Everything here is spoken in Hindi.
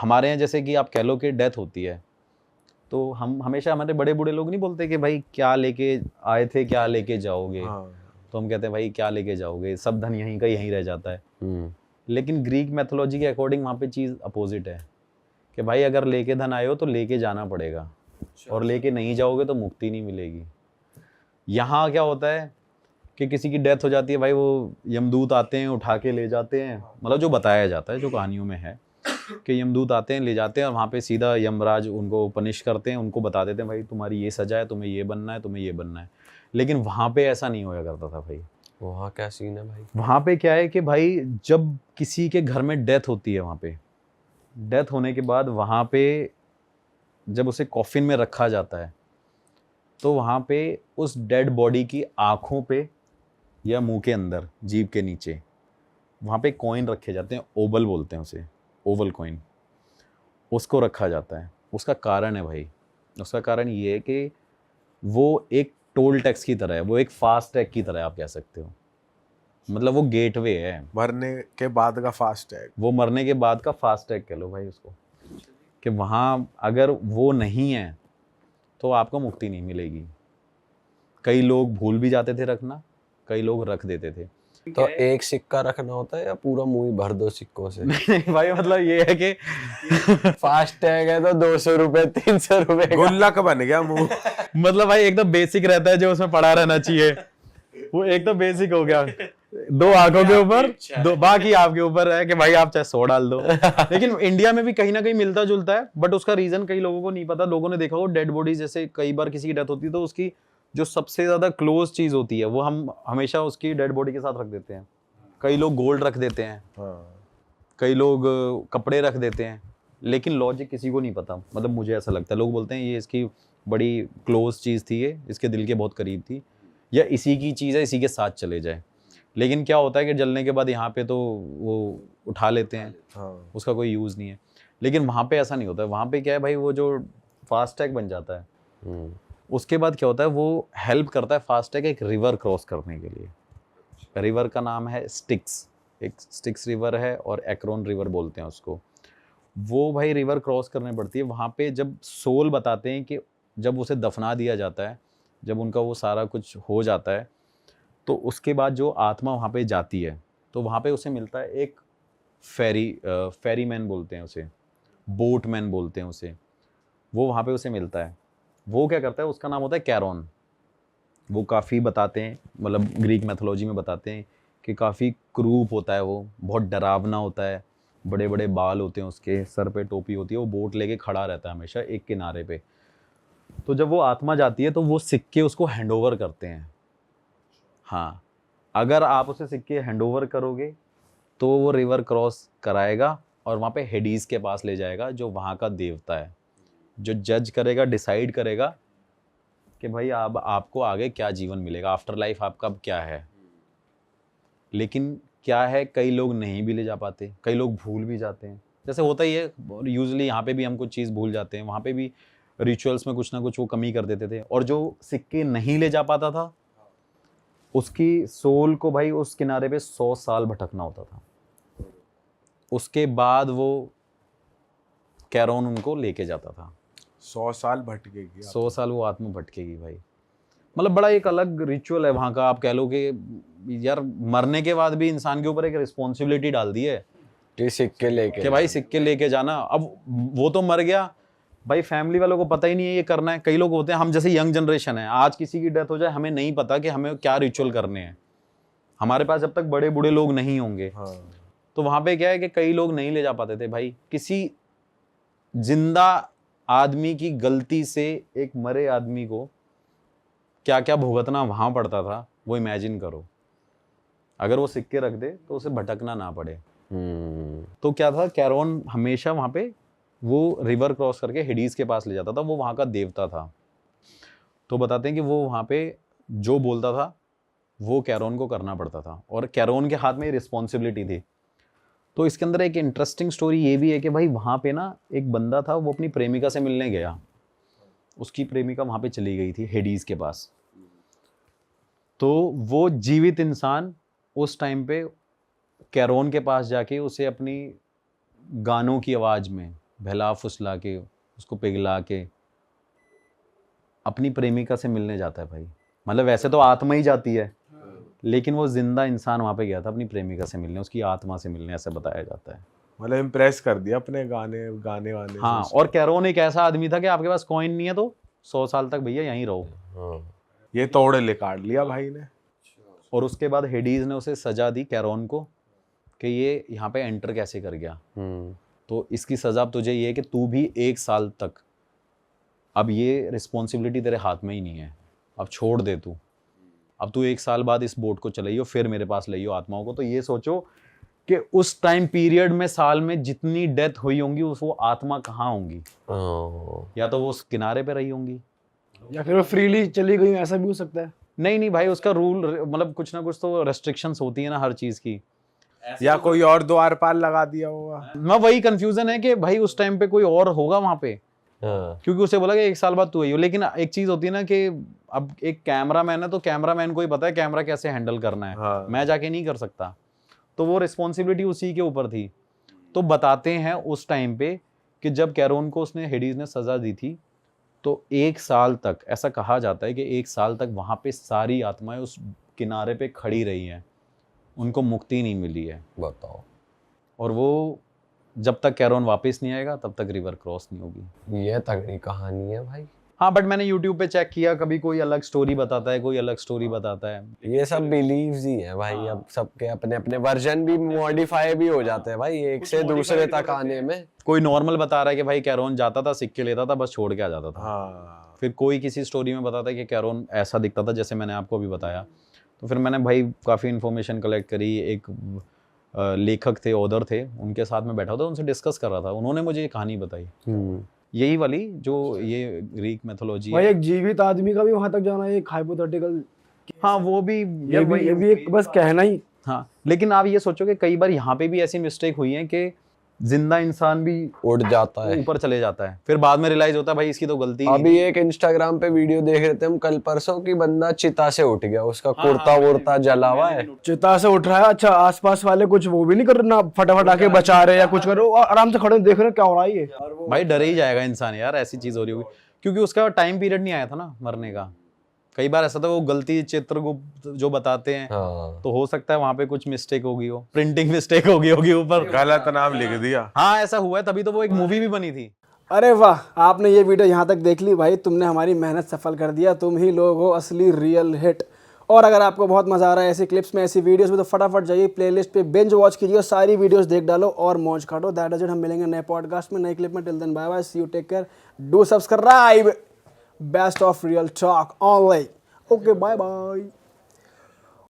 हमारे यहाँ जैसे कि आप कह लो कि डेथ होती है, तो हम हमेशा, हमारे बड़े बूढ़े लोग नहीं बोलते कि भाई क्या लेके आए थे क्या लेके जाओगे। तो हम कहते हैं भाई क्या लेके जाओगे, सब धन यहीं का यहीं रह जाता है। लेकिन ग्रीक मैथोलॉजी के अकॉर्डिंग वहाँ पे चीज़ अपोजिट है कि भाई अगर लेके धन आए हो तो लेके जाना पड़ेगा, और लेके नहीं जाओगे तो मुक्ति नहीं मिलेगी। यहाँ क्या होता है कि किसी की डेथ हो जाती है भाई, वो यमदूत आते हैं उठा के ले जाते हैं, मतलब जो बताया जाता है, जो कहानियों में है कि यमदूत आते हैं ले जाते हैं और वहाँ पे सीधा यमराज उनको पनिश करते हैं, उनको बता देते हैं भाई तुम्हारी ये सजा है, तुम्हें ये बनना है, तुम्हें ये बनना है। लेकिन वहाँ पे ऐसा नहीं होया करता था भाई। वहाँ क्या सीन है भाई? वहाँ पे क्या है कि भाई जब किसी के घर में डेथ होती है, वहाँ पे डेथ होने के बाद वहाँ पे जब उसे कॉफिन में रखा जाता है, तो वहाँ पे उस डेड बॉडी की आँखों पे या मुंह के अंदर, जीभ के नीचे, वहाँ पे कॉइन रखे जाते हैं, ओबल बोलते हैं उसे, ओवल कॉइन, उसको रखा जाता है। उसका कारण है भाई, उसका कारण ये है कि वो एक टोल टैक्स की तरह है, वो एक फास्ट टैग की तरह आप कह सकते हो, मतलब वो गेटवे है। मरने के बाद का फास्ट टैग, वो मरने के बाद का फास्ट टैग कह लो भाई उसको, कि वहाँ अगर वो नहीं है तो आपको मुक्ति नहीं मिलेगी। कई लोग भूल भी जाते थे रखना, कई लोग रख देते थे। तो एक सिक्का रखना होता है या पूरा मुंह ही भर दो सिक्कों से? नहीं भाई, मतलब ये है कि फास्ट टैग है तो 200 रुपए 300 रुपए का। गुल्लक बन गया मुंह। मतलब भाई एकदम बेसिक रहता है जो उसमें पड़ा रहना चाहिए, वो एकदम बेसिक हो गया। 2 आंखों के ऊपर, 2 बाकी आपके ऊपर है कि भाई आप चाहे 100 डाल दो। लेकिन इंडिया में भी कहीं ना कहीं मिलता जुलता है, बट उसका रीजन कई लोगों को नहीं पता। लोगों ने देखा हो डेड बॉडी, जैसे कई बार किसी की डेथ होती है तो उसकी जो सबसे ज्यादा क्लोज चीज होती है वो हम हमेशा उसकी डेड बॉडी के साथ रख देते हैं। कई लोग गोल्ड रख देते हैं, कई लोग कपड़े रख देते हैं, लेकिन लॉजिक किसी को नहीं पता। मतलब मुझे ऐसा लगता है, लोग बोलते हैं ये इसकी बड़ी क्लोज चीज़ थी, ये इसके दिल के बहुत करीब थी, या इसी की चीज़ है, इसी के साथ चले जाए। लेकिन क्या होता है कि जलने के बाद यहाँ पे तो वो उठा लेते हैं, उसका कोई यूज़ नहीं है। लेकिन वहाँ पे ऐसा नहीं होता है। वहाँ पे क्या है भाई, वो जो फास्ट टैग बन जाता है, उसके बाद क्या होता है, वो हेल्प करता है फास्ट टैग एक रिवर क्रॉस करने के लिए। रिवर का नाम है स्टिक्स, एक स्टिक्स रिवर है और एक्रोन रिवर बोलते हैं उसको। वो भाई रिवर क्रॉस करनी पड़ती है। वहाँ पे जब सोल बताते हैं कि जब उसे दफना दिया जाता है, जब उनका वो सारा कुछ हो जाता है, तो उसके बाद जो आत्मा वहाँ पे जाती है, तो वहाँ पे उसे मिलता है एक फेरी मैन बोलते हैं उसे, बोट मैन बोलते हैं उसे। वो वहाँ पे उसे मिलता है। वो क्या करता है, उसका नाम होता है कैरोन। वो काफ़ी बताते हैं, मतलब ग्रीक मैथोलॉजी में बताते हैं कि काफ़ी क्रूप होता है, वो बहुत डरावना होता है, बड़े बड़े बाल होते हैं उसके, सर पे टोपी होती है, वो बोट लेके खड़ा रहता है हमेशा एक किनारे पे। तो जब वो आत्मा जाती है तो वो सिक्के उसको हैंडओवर करते हैं। हाँ, अगर आप उसे सिक्के हैंडओवर करोगे तो वो रिवर क्रॉस कराएगा और वहाँ पे हेडीज के पास ले जाएगा, जो वहाँ का देवता है, जो जज करेगा, डिसाइड करेगा कि भाई अब आपको आगे क्या जीवन मिलेगा, आफ्टर लाइफ आपका क्या है। लेकिन क्या है, कई लोग नहीं भी ले जा पाते, कई लोग भूल भी जाते हैं, जैसे होता ही है यूजुअली। यहाँ पे भी हम कुछ चीज़ भूल जाते हैं, वहाँ पे भी रिचुअल्स में कुछ ना कुछ वो कमी कर देते थे। और जो सिक्के नहीं ले जा पाता था, उसकी सोल को भाई उस किनारे पे 100 साल भटकना होता था। उसके बाद वो कैरोन उनको लेके जाता था। 100 साल भटकेगी, 100 साल वो आत्मा भटकेगी भाई। मतलब बड़ा एक अलग रिचुअल है वहाँ का। आप कह लो कि यार मरने के बाद भी इंसान के ऊपर एक रिस्पॉन्सिबिलिटी डाल दी है कि सिक्के लेके, कि भाई सिक्के लेके जाना। अब वो तो मर गया भाई, फैमिली वालों को पता ही नहीं है ये करना है। कई लोग होते हैं, हम जैसे यंग जनरेशन है, आज किसी की डेथ हो जाए हमें नहीं पता कि हमें क्या रिचुअल करने हैं। हमारे पास जब तक बड़े बूढ़े लोग नहीं होंगे, तो वहाँ पे क्या है कि कई लोग नहीं ले जा पाते थे भाई। किसी जिंदा आदमी की गलती से एक मरे आदमी को क्या क्या भुगतना वहाँ पड़ता था, वो इमेजिन करो। अगर वो सिक्के रख दे तो उसे भटकना ना पड़े। तो क्या था, कैरोन हमेशा वहाँ पे वो रिवर क्रॉस करके हेडीज के पास ले जाता था। वो वहाँ का देवता था। तो बताते हैं कि वो वहाँ पे जो बोलता था वो कैरोन को करना पड़ता था, और कैरोन के हाथ में रिस्पॉन्सिबिलिटी थी। तो इसके अंदर एक इंटरेस्टिंग स्टोरी ये भी है कि भाई वहाँ पे ना एक बंदा था, वो अपनी प्रेमिका से मिलने गया। उसकी प्रेमिका वहाँ पे चली गई थी हेडीज के पास। तो वो जीवित इंसान उस टाइम पे कैरोन के पास जाके उसे अपनी गानों की आवाज़ में, बहला फुसला के उसको पिघला के अपनी प्रेमिका से मिलने जाता है भाई। मतलब वैसे तो आत्मा ही जाती है, लेकिन वो जिंदा इंसान वहां पे गया था अपनी प्रेमिका से मिलने, उसकी आत्मा से मिलने, ऐसा बताया जाता है। मतलब इम्प्रेस कर दिया अपने गाने वाने हाँ, से। और कैरोन एक ऐसा आदमी था कि आपके पास कॉइन नहीं है तो 100 साल तक भैया यहीं रहो। ये तोड़ ले काट लिया भाई ने। और उसके बाद हेडीज ने उसे सजा दी कैरोन को कि ये यहाँ पे एंटर कैसे कर गया। तो इसकी सजा अब तुझे ये है कि तू भी 1 साल तक, अब ये रिस्पॉन्सिबिलिटी तेरे हाथ में ही नहीं है, अब छोड़ दे तू, अब तू 1 साल बाद इस बोट को चलाइयो, फिर मेरे पास लाइयो आत्माओं को। तो ये सोचो कि उस टाइम पीरियड में साल में जितनी डेथ हुई होंगी वो आत्मा कहाँ होंगी, या तो वो उस किनारे पे रही होंगी, या फिर वो फ्रीली चली गई, ऐसा भी हो सकता है। नहीं भाई, उसका रूल मतलब कुछ ना कुछ तो रेस्ट्रिक्शंस होती है ना हर चीज की। या कोई और द्वार पाल लगा दिया होगा। मैं वही कंफ्यूजन है कि भाई उस टाइम पे कोई और होगा वहां पे, क्योंकि उसे बोला कि 1 साल बाद तू आई हो। लेकिन एक चीज होती है ना कि अब एक कैमरामैन है तो कैमरामैन को ही पता है कैमरा कैसे हैंडल करना है। हाँ। मैं जाके नहीं कर सकता, तो वो रिस्पॉन्सिबिलिटी उसी के ऊपर थी। तो बताते हैं उस टाइम पे कि जब कैरोन को उसने हेडीज ने सजा दी थी तो 1 साल तक, ऐसा कहा जाता है कि 1 साल तक वहां पे सारी आत्माएं उस किनारे पे खड़ी रही हैं, उनको मुक्ति नहीं मिली है। बताओ। और वो जब तक कैरोन वापस नहीं आएगा तब तक रिवर क्रॉस नहीं होगी। ये तगड़ी कहानी है भाई। हाँ, बट मैंने यूट्यूब पे चेक किया, कभी कोई अलग स्टोरी बताता है, कोई अलग स्टोरी बताता है। ये सब बिलीव्स ही है भाई। अब सबके अपने अपने वर्जन भी मॉडिफाई भी हो जाते हैं भाई, एक से दूसरे तक आने में। कोई नॉर्मल बता रहा है कि भाई कैरोन जाता था, सिक्के लेता था, बस छोड़ के आ जाता था। हाँ। फिर कोई किसी स्टोरी में बताता है कि कैरोन ऐसा दिखता था जैसे मैंने आपको अभी बताया। तो फिर मैंने भाई काफ़ी इन्फॉर्मेशन कलेक्ट करी। एक लेखक थे, ऑथर थे, उनके साथ में बैठा था, उनसे डिस्कस कर रहा था। उन्होंने मुझे ये कहानी बताई, यही वाली जो ये ग्रीक मैथोलॉजी भाई है। एक जीवित आदमी का भी वहां तक जाना एक हाइपोथेटिकल, हाँ, वो भी ये भी एक बस कहना ही। हाँ, लेकिन आप ये सोचो कि कई बार यहाँ पे भी ऐसी मिस्टेक हुई है कि जिंदा इंसान भी उड़ जाता है, ऊपर चले जाता है, फिर बाद में रियलाइज होता है भाई इसकी तो गलती ही नहीं अभी एक इंस्टाग्राम पे वीडियो देख रहे थे हम कल परसों की, बंदा चिता से उठ गया, उसका कुर्ता वुर्ता जला हुआ है। चिता से उठ रहा है। अच्छा, आसपास वाले कुछ वो भी नहीं कर रहे ना, फटाफट आके बचा रहे या कुछ कर रहे, आराम से खड़े देख रहे क्या हो रहा है ये। थी। भाई डर ही जाएगा इंसान यार, ऐसी चीज हो रही होगी, क्योंकि उसका टाइम पीरियड नहीं आया था ना मरने का। कई बार ऐसा था वो गलती चित्रगुप्त जो बताते हैं, हाँ। तो हो सकता है वहां पे कुछ मिस्टेक होगी, हो प्रिंटिंग मिस्टेक होगी ऊपर। गलत नाम लिख दिया। हाँ, ऐसा हुआ है, तभी तो वो एक मूवी भी बनी थी। अरे वाह, आपने ये वीडियो यहाँ तक देख ली भाई, तुमने हमारी मेहनत सफल कर दिया। तुम ही लोग हो असली रियल हिट। और अगर आपको बहुत मजा आ रहा है ऐसी क्लिप्स में, ऐसी वीडियोस में, तो फटाफट जाइए प्लेलिस्ट पे बिंज वॉच कीजिए, सारी वीडियोस देख डालो और मौज काटो। That is it. हम मिलेंगे नए पॉडकास्ट में, नई क्लिप में। Till then bye bye, see you, take care, do subscribe. Best of real talk online. Okay, bye bye.